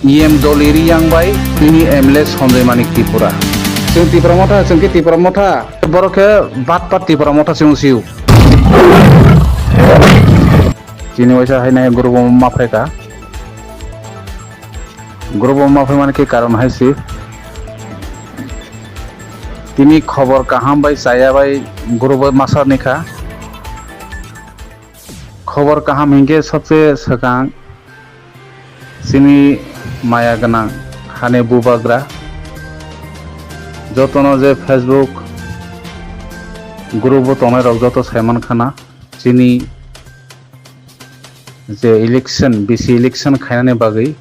Doliri yang bai ini MLA Sonjay Manik Tripura. Sing Tripura mota, sing ki Tripura mota. Borok bat Tripura mota sing siu. Sini wajah hai naik guru bom Afrika. Guru bom Afrika mana ke karon hai sih. Tini खबर kaham bai saya bai guru bom masar nikah. खबर kaham hingga सबसे sekarang sini maya ganang hane bubagra jotono je Facebook group tonai rok joto Salman Khana sini je election BC election khainane bagai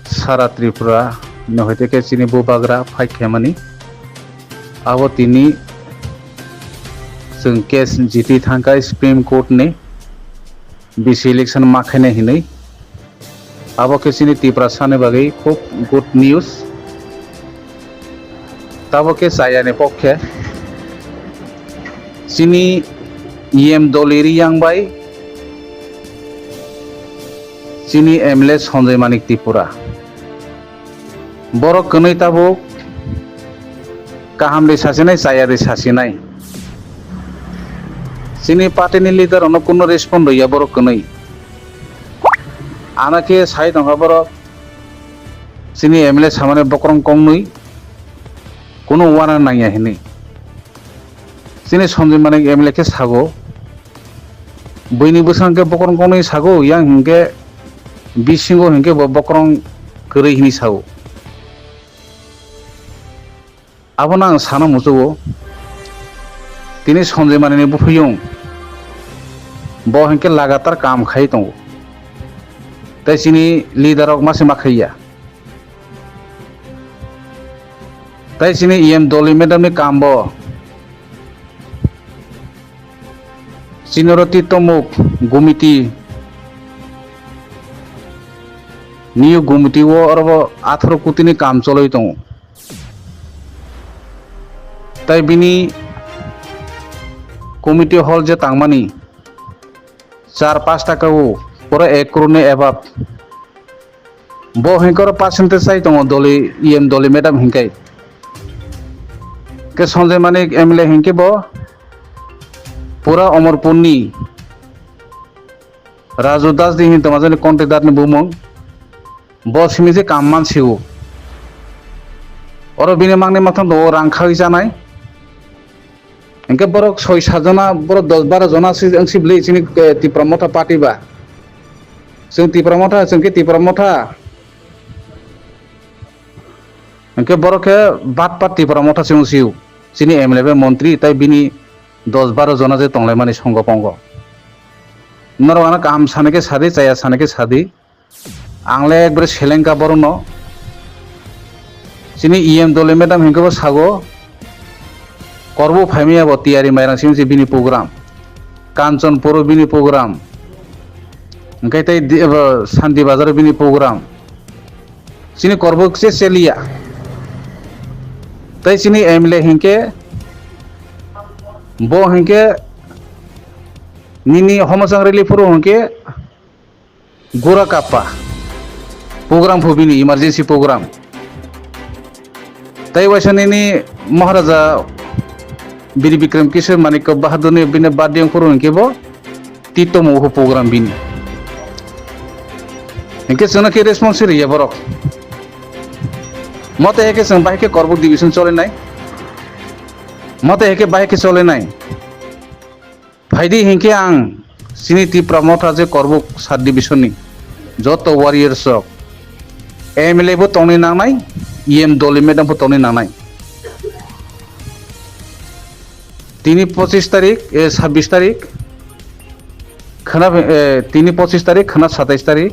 sara Tripura nohoite ke sini bubagra phai khemani abo tini जों case जीती थांका supreme court ने BC election माखने ही नहीं अब किसी तीव्र साने बागे खूब good news तब के साया ने पक्षे सिनी दलिरी yang बाई सिनी MLA Sonjay Manik Tripura बरक कनै ताबो काहामले सासे नाय सायारे सासे नाय sini party ni leader ono kuno respond ya borok kenai anake sai dong borok sini MLA samane bokrong kong nui kuno wana naya hini sini Sonjay Manik MLA ke sago boini busang ke bokrong kong nui sago yang hingke bisingo hingke bokrong keri hini sago abona sana musugo tini Sonjay Manik ni bufuyung bo hengke लगातार काम खाई तो तै सिनी leader ok मासे माखैया तै सिनी दली मैडम नि काम बो सिनियरिटी तमुक गुमिति नियो गुमिति वो और वो 18 कोटी नि काम चलै तो तै बिनी कमिटी हॉल जे तांगमानी 4-5 टाका वो पूरा 1 करोड़ ने एबाब बो हिंकर परसेंटेज साइ दङ दली दली मैडम हिंकाय के Sonjay Manik MLA हिंके बो पूरा अमरपुरनी राजू दास दी हिंत माजने कॉन्ट्रैक्टर ने बुमंग बो सिमिजे काम मान सिगो और बिने मांगने माथन दो रांखाइ जानाय इनके बरक 6-7 जना बरक 10-12 जना से ब्ले सिनी Tripura mota party ba जों Tripura mota जों के Tripura mota इनके बरक के बात पात Tripura mota जों सिउ सिनी MLA बे मंत्री ताइ बिनी 10-12 जना जे तंगलाय माने संग पंग नरवाना काम साने के सादि चाया साने के सादि आंले एकबार सेलेंका बरनो सिनी दली मैडम हिंके बो सागो करबो फाइमिया बो तियारी माइरां सिमसे बिनि प्रोग्राम कांचनपुर बिनि प्रोग्राम ओंखाय तै शान्ति बाजार बिनि प्रोग्राम सिनि करबो से सेलिया तै सिनि MLA हिंके बो हिंके निनी हमसां रिलीफुर हिंके गोरा कापा प्रोग्राम फुबिनि इमारजेंसी प्रोग्राम तै वैसनिनि महाराजा Bini Bikram Kishore Manik Bahadur ni bini badyang purun kebo tito mo program bini. Inke sana ke responsibility ya borok. Mata heke sang bahke korbuk division chole nai. Mata heke bahke chole nai. Faidi hinke ang sini Tripura mota je korbuk sub division ni. Joto warriors sok. MLA bo tongni nang nai, doli madam bo tongni nang nai. তিনি 25 তারিখ 26 তারিখ খানা তিনি 25 তারিখ খানা 27 তারিখ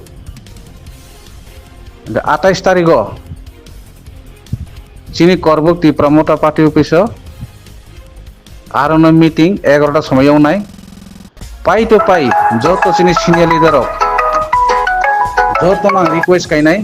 28 তারিখ চিনি করবক Tripura mota পার্টি অফিস আর ন মিটিং 11টা সময়ও নাই পাই তো পাই যত চিনি সিনিয়র লিডার যত না রিকোয়েস্ট কাই নাই